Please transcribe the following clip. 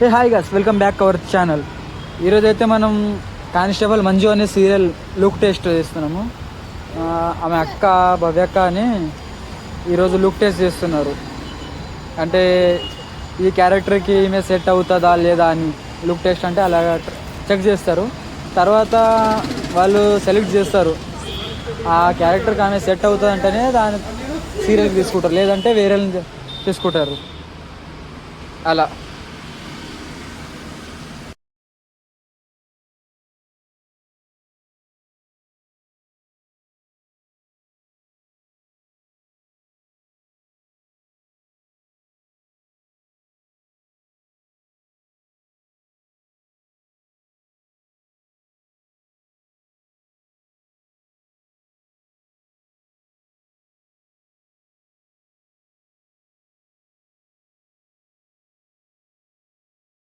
A hi guys, welcome back our channel. ఈరోజు అయితే మనం కానిస్టేబుల్ మంజు అనే సీరియల్ లుక్ టెస్ట్ చేస్తున్నాము. ఆమె అక్క భవ్యక్క అని ఈరోజు లుక్ టెస్ట్ చేస్తున్నారు. అంటే ఈ క్యారెక్టర్కి ఈమె సెట్ అవుతుందా లేదా అని లుక్ టెస్ట్ అంటే అలా చెక్ చేస్తారు. తర్వాత వాళ్ళు సెలెక్ట్ చేస్తారు. ఆ క్యారెక్టర్కి ఆమె సెట్ అవుతుంది అంటేనే దాని సీరియల్కి తీసుకుంటారు, లేదంటే వేరే తీసుకుంటారు. అలా